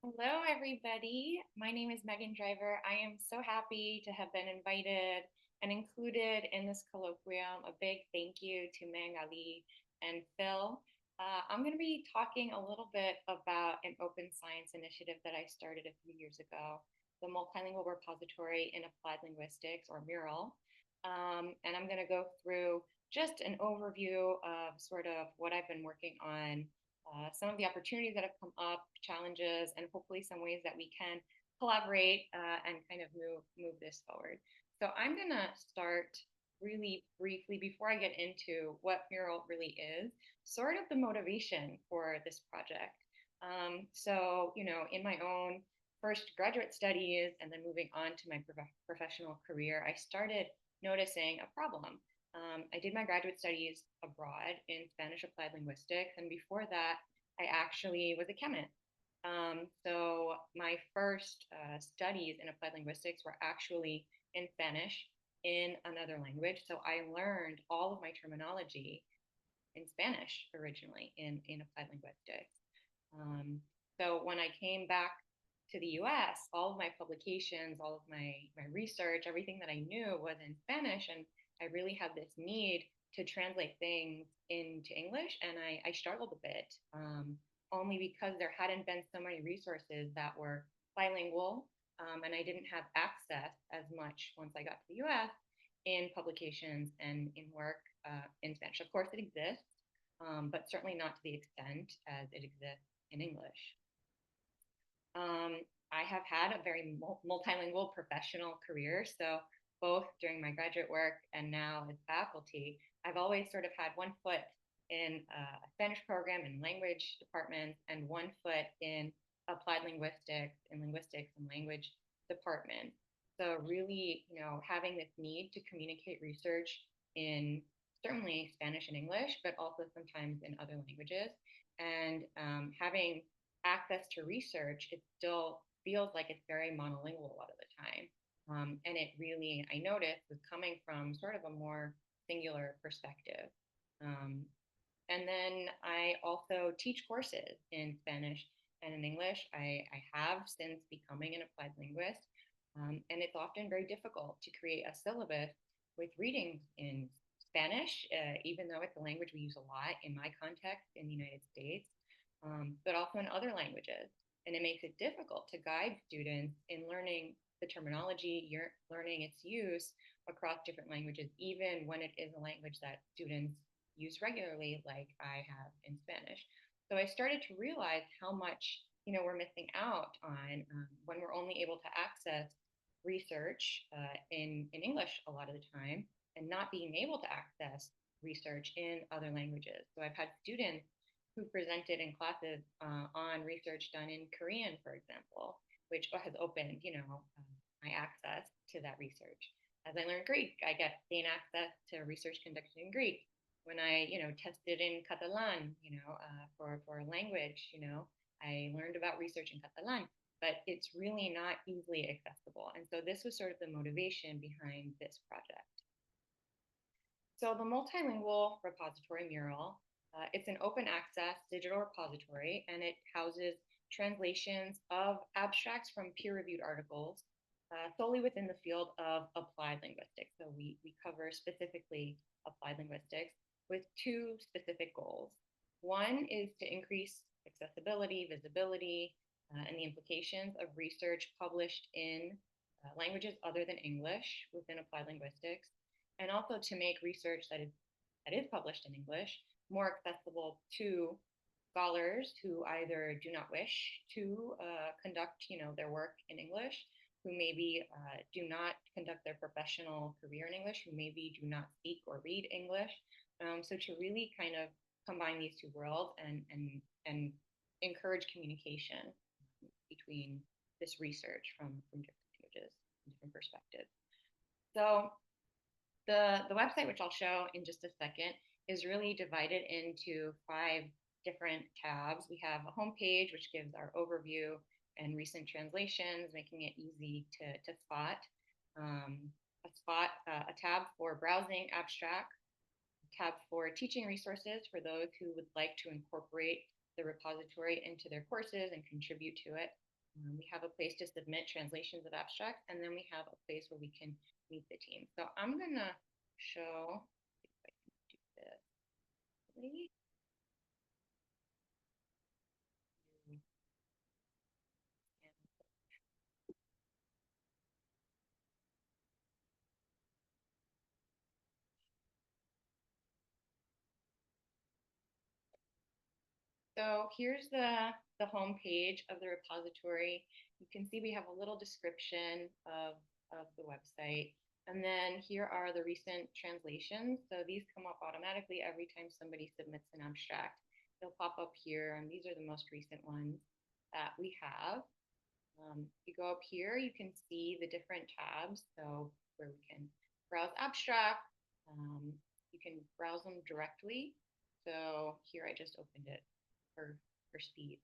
Hello, everybody. My name is Megan Driver. I am so happy to have been invited and included in this colloquium. A big thank you to Mang Ali and Phil. I'm going to be talking a little bit about an open science initiative that I started a few years ago, the Multilingual Repository in Applied Linguistics, or MuRAL. And I'm going to go through just an overview of sort of what I've been working on, some of the opportunities that have come up, challenges, and hopefully some ways that we can collaborate and kind of move this forward. So I'm going to start really briefly before I get into what MuRAL really is, sort of the motivation for this project. In my own first graduate studies and then moving on to my professional career, I started noticing a problem. I did my graduate studies abroad in Spanish applied linguistics, and before that, I actually was a chemist. So my first studies in applied linguistics were actually in Spanish in another language. So I learned all of my terminology in Spanish originally in applied linguistics. Um, so when I came back to the US, all of my publications, all of my research, everything that I knew was in Spanish. And I really had this need to translate things into English. And I struggled a bit, only because there hadn't been so many resources that were bilingual. And I didn't have access as much once I got to the US in publications and in work in Spanish. Of course, it exists, but certainly not to the extent as it exists in English. Um, I have had a very multilingual professional career. So, both during my graduate work and now as faculty, I've always sort of had one foot in a Spanish program in language departments and one foot in applied linguistics and language department. So, really, having this need to communicate research in certainly Spanish and English, but also sometimes in other languages, and having access to research, it still feels like it's very monolingual a lot of the time. And it really, I noticed, was coming from sort of a more singular perspective. Um, and then I also teach courses in Spanish and in English. I have since becoming an applied linguist. And it's often very difficult to create a syllabus with readings in Spanish, even though it's a language we use a lot in my context in the United States, but also in other languages. And it makes it difficult to guide students in learning the terminology, you're learning its use across different languages, even when it is a language that students use regularly, like I have in Spanish. So I started to realize how much we're missing out on when we're only able to access research in English a lot of the time, and not being able to access research in other languages. So I've had students who presented in classes on research done in Korean, for example, which has opened, my access to that research. As I learned Greek, I gain access to research conducted in Greek. When I, tested in Catalan, for a language, I learned about research in Catalan, but it's really not easily accessible. And so this was sort of the motivation behind this project. So the multilingual repository MuRAL, it's an open access digital repository, and it houses translations of abstracts from peer-reviewed articles solely within the field of applied linguistics. So we cover specifically applied linguistics with two specific goals. One is to increase accessibility, visibility, and the implications of research published in languages other than English within applied linguistics, and also to make research that is published in English more accessible to scholars who either do not wish to conduct, their work in English, who maybe do not conduct their professional career in English, who maybe do not speak or read English. So to really kind of combine these two worlds and encourage communication between this research from different languages and different perspectives. So the website, which I'll show in just a second, is really divided into 5 different tabs. We have a homepage, which gives our overview and recent translations, making it easy to spot. A tab for browsing abstract, a tab for teaching resources for those who would like to incorporate the repository into their courses and contribute to it. We have a place to submit translations of abstract, and then we have a place where we can meet the team. So I'm gonna show if I can do this. So here's the home page of the repository. You can see we have a little description of the website. And then here are the recent translations. So these come up automatically every time somebody submits an abstract. They'll pop up here, and these are the most recent ones that we have. If you go up here, you can see the different tabs. So where we can browse abstract, you can browse them directly. So here I just opened it for speed.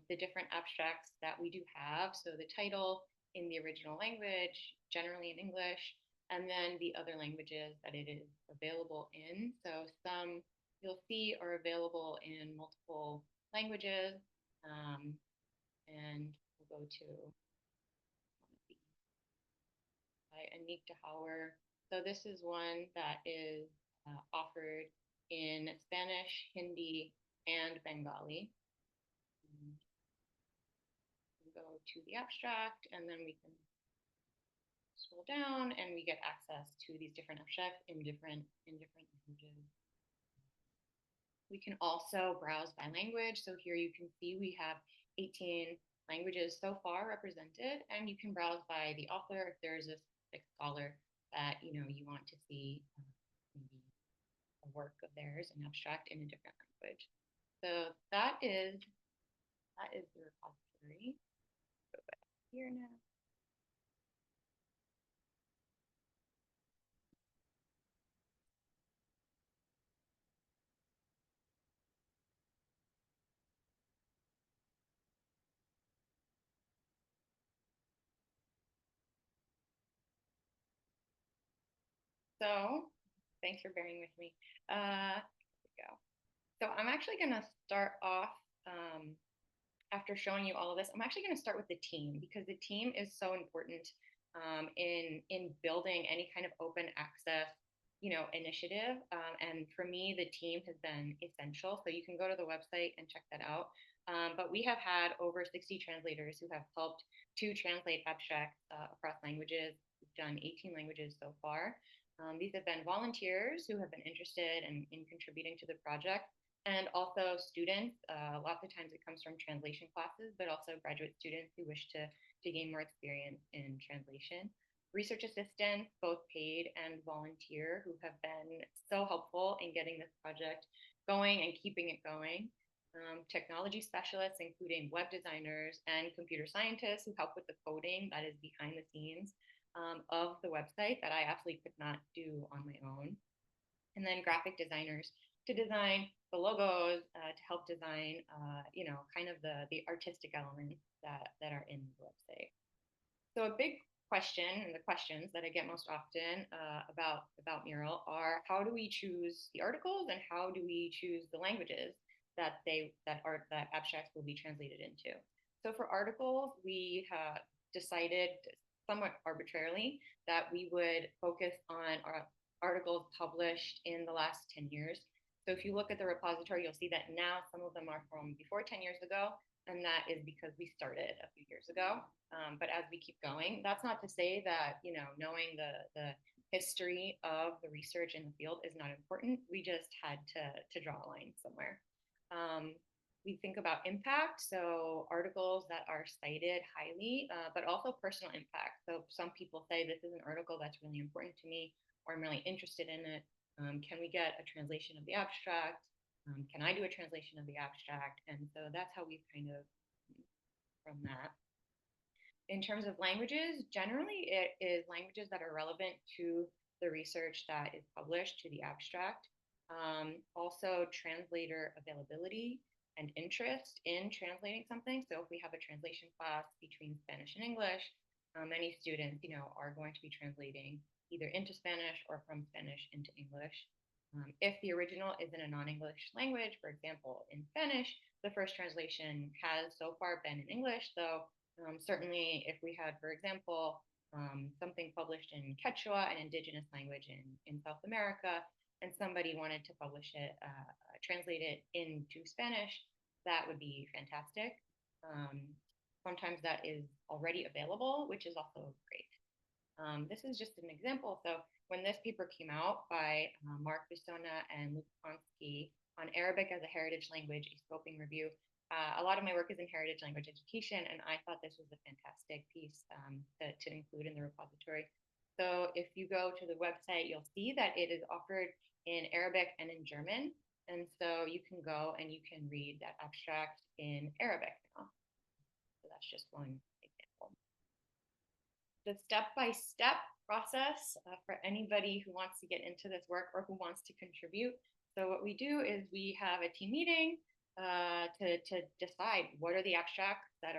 The different abstracts that we do have. So the title in the original language, generally in English, and then the other languages that it is available in. So some you'll see are available in multiple languages. And we'll go to by Anik Dahauer. So this is one that is offered in Spanish, Hindi, and Bengali. We go to the abstract, and then we can scroll down, and we get access to these different abstracts in different languages. We can also browse by language. So here you can see we have 18 languages so far represented, and you can browse by the author if there's a specific scholar that you want to see maybe a work of theirs, an abstract in a different language. So that is the repository. Go back here now. So thanks for bearing with me. Here we go. So I'm actually going to start off after showing you all of this. I'm actually going to start with the team because the team is so important in building any kind of open access initiative. And for me, the team has been essential. So you can go to the website and check that out. But we have had over 60 translators who have helped to translate abstracts across languages. We've done 18 languages so far. These have been volunteers who have been interested in contributing to the project, and also students. Lots of times it comes from translation classes, but also graduate students who wish to gain more experience in translation. Research assistants, both paid and volunteer, who have been so helpful in getting this project going and keeping it going. Technology specialists, including web designers and computer scientists who help with the coding that is behind the scenes of the website that I absolutely could not do on my own. And then graphic designers to design the logos, to help design, kind of the artistic elements that are in the website. So a big question, and the questions that I get most often about MuRAL are: how do we choose the articles, and how do we choose the languages that abstracts will be translated into? So for articles, we have decided somewhat arbitrarily that we would focus on our articles published in the last 10 years. So if you look at the repository, you'll see that now some of them are from before 10 years ago, and that is because we started a few years ago. But as we keep going, that's not to say that knowing the history of the research in the field is not important. We just had to draw a line somewhere. We think about impact, so articles that are cited highly, but also personal impact. So some people say this is an article that's really important to me, or I'm really interested in it. Can we get a translation of the abstract? Can I do a translation of the abstract? And so that's how we've kind of from that. In terms of languages, generally it is languages that are relevant to the research that is published, to the abstract. Also translator availability and interest in translating something. So if we have a translation class between Spanish and English, many students, are going to be translating either into Spanish or from Spanish into English. If the original is in a non-English language, for example, in Spanish, the first translation has so far been in English, though Certainly, if we had, for example, something published in Quechua, an indigenous language in South America, and somebody wanted to publish it, translate it into Spanish, that would be fantastic. Sometimes that is already available, which is also great. This is just an example. So when this paper came out by Mark Bisona and Luke Ponsky on Arabic as a heritage language, a scoping review, a lot of my work is in heritage language education, and I thought this was a fantastic piece to include in the repository. So if you go to the website, you'll see that it is offered in Arabic and in German. And so you can go and you can read that abstract in Arabic now. So that's just one example. The step-by-step process for anybody who wants to get into this work or who wants to contribute. So what we do is we have a team meeting to decide what are the abstracts that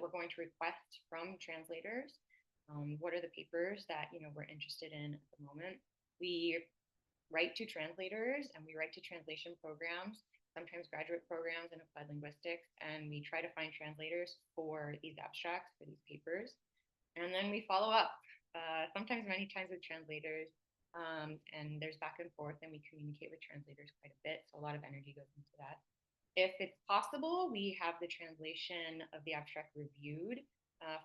we're going to request from translators. What are the papers that we're interested in at the moment? We write to translators and we write to translation programs, sometimes graduate programs in applied linguistics, and we try to find translators for these abstracts, for these papers. And then we follow up, sometimes many times with translators, and there's back and forth, and we communicate with translators quite a bit, so a lot of energy goes into that. If it's possible, we have the translation of the abstract reviewed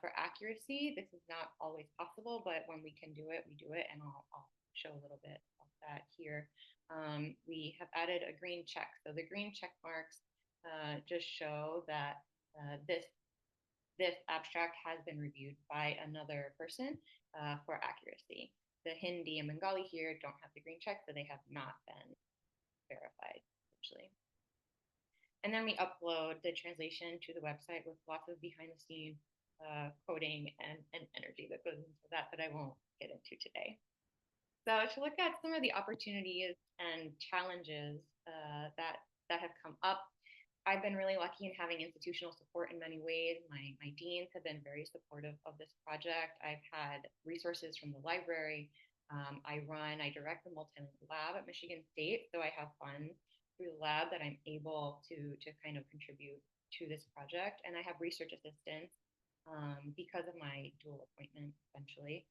for accuracy. This is not always possible, but when we can do it, we do it, and I'll show a little bit of that here. We have added a green check. So the green check marks just show that this abstract has been reviewed by another person for accuracy. The Hindi and Bengali here don't have the green check, so they have not been verified, essentially. And then we upload the translation to the website with lots of behind the scenes coding and energy that goes into that I won't get into today. So to look at some of the opportunities and challenges that have come up, I've been really lucky in having institutional support in many ways. My deans have been very supportive of this project. I've had resources from the library. I direct the Multilingual lab at Michigan State, so I have funds through the lab that I'm able to kind of contribute to this project. And I have research assistants because of my dual appointment, essentially.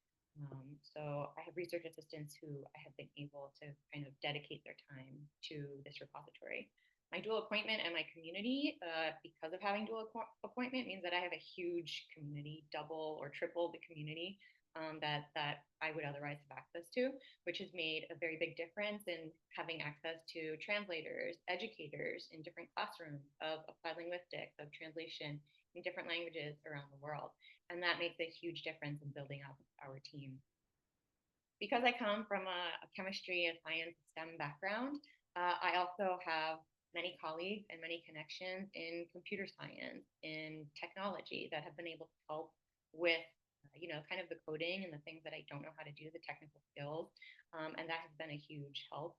So I have research assistants who I have been able to kind of dedicate their time to this repository. My dual appointment and my community, because of having dual appointment, means that I have a huge community, double or triple the community that I would otherwise have access to, which has made a very big difference in having access to translators, educators in different classrooms of applied linguistics, of translation in different languages around the world. And that makes a huge difference in building up our team. Because I come from a chemistry, a science, STEM background, I also have many colleagues and many connections in computer science, in technology that have been able to help with kind of the coding and the things that I don't know how to do, the technical skills. And that has been a huge help.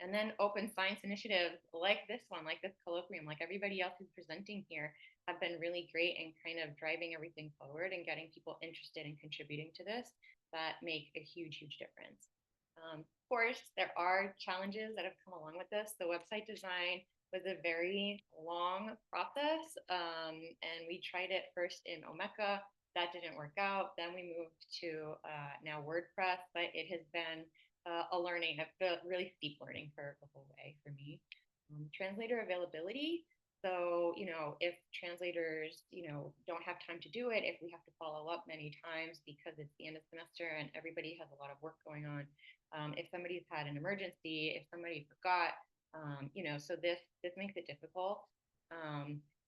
And then open science initiatives like this one, like this colloquium, like everybody else who's presenting here, have been really great in kind of driving everything forward and getting people interested in contributing to this that make a huge, huge difference. Of course, there are challenges that have come along with this. The website design was a very long process, and we tried it first in Omeka. That didn't work out. Then we moved to now WordPress, but it has been a really steep learning curve the whole way for me. Translator availability. So, if translators, don't have time to do it, if we have to follow up many times because it's the end of semester and everybody has a lot of work going on, if somebody's had an emergency, if somebody forgot, so this makes it difficult.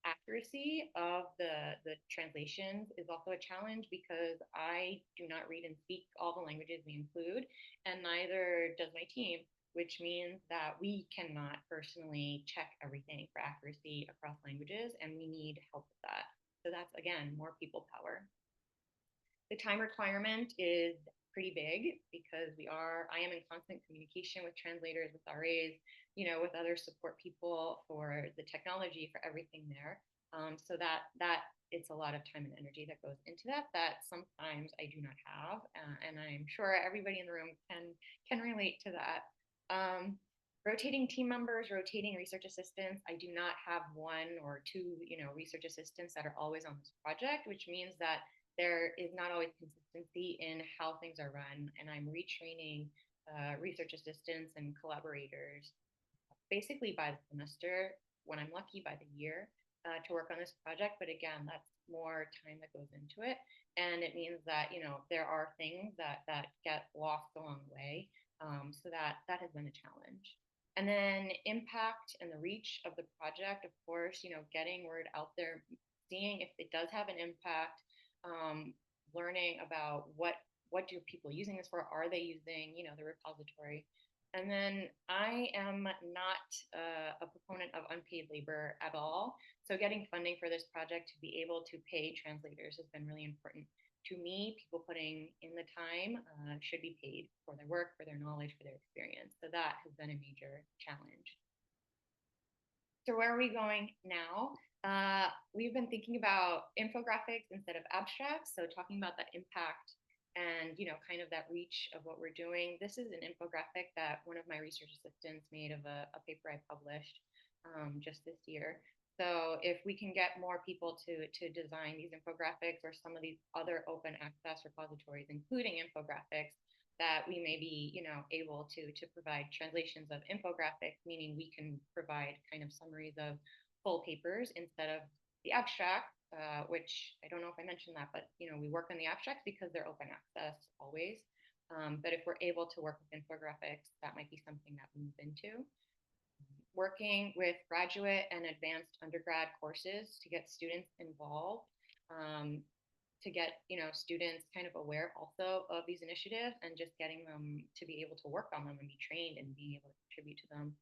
Accuracy of the translations is also a challenge because I do not read and speak all the languages we include, and neither does my team, which means that we cannot personally check everything for accuracy across languages, and we need help with that. So that's, again, more people power. The time requirement is pretty big because I am in constant communication with translators, with RAs, with other support people for the technology, for everything there. So that it's a lot of time and energy that goes into that sometimes I do not have, and I'm sure everybody in the room can relate to that. rotating team members, rotating research assistants. I do not have one or two, research assistants that are always on this project, which means that there is not always consistency in how things are run. And I'm retraining research assistants and collaborators basically by the semester, when I'm lucky by the year, to work on this project. But again, that's more time that goes into it. And it means that, there are things that get lost along the way. So that has been a challenge. And then impact and the reach of the project, of course, getting word out there, seeing if it does have an impact, learning about what do people using this for? Are they using, the repository? And then I am not a proponent of unpaid labor at all. So getting funding for this project to be able to pay translators has been really important to me. People putting in the time should be paid for their work, for their knowledge, for their experience. So that has been a major challenge. So where are we going now? We've been thinking about infographics instead of abstracts. So talking about that impact and kind of that reach of what we're doing. This is an infographic that one of my research assistants made of a paper I published just this year. So if we can get more people to design these infographics or some of these other open access repositories, including infographics, that we may be able to provide translations of infographics, meaning we can provide kind of summaries of full papers instead of the abstract, which I don't know if I mentioned that, but we work on the abstracts because they're open access always. But if we're able to work with infographics, that might be something that we move into. Working with graduate and advanced undergrad courses to get students involved, to get students kind of aware also of these initiatives and just getting them to be able to work on them and be trained and being able to contribute to them.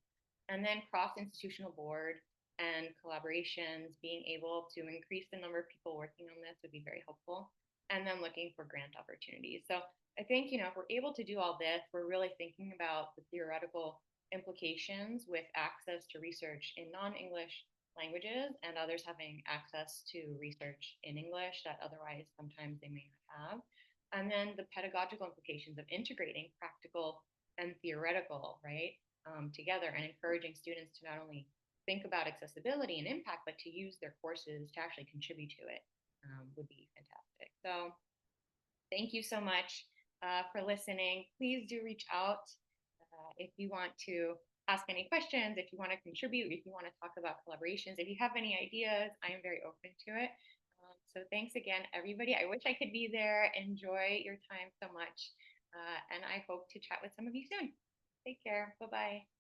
And then cross-institutional board and collaborations, being able to increase the number of people working on this would be very helpful. And then looking for grant opportunities. So I think, if we're able to do all this, we're really thinking about the theoretical implications with access to research in non-English languages and others having access to research in English that otherwise sometimes they may not have. And then the pedagogical implications of integrating practical and theoretical, right, together, and encouraging students to not only think about accessibility and impact, but to use their courses to actually contribute to it would be fantastic. So thank you so much for listening. Please do reach out if you want to ask any questions, if you want to contribute, if you want to talk about collaborations, if you have any ideas, I am very open to it. So thanks again, everybody. I wish I could be there. Enjoy your time so much. And I hope to chat with some of you soon. Take care. Bye-bye.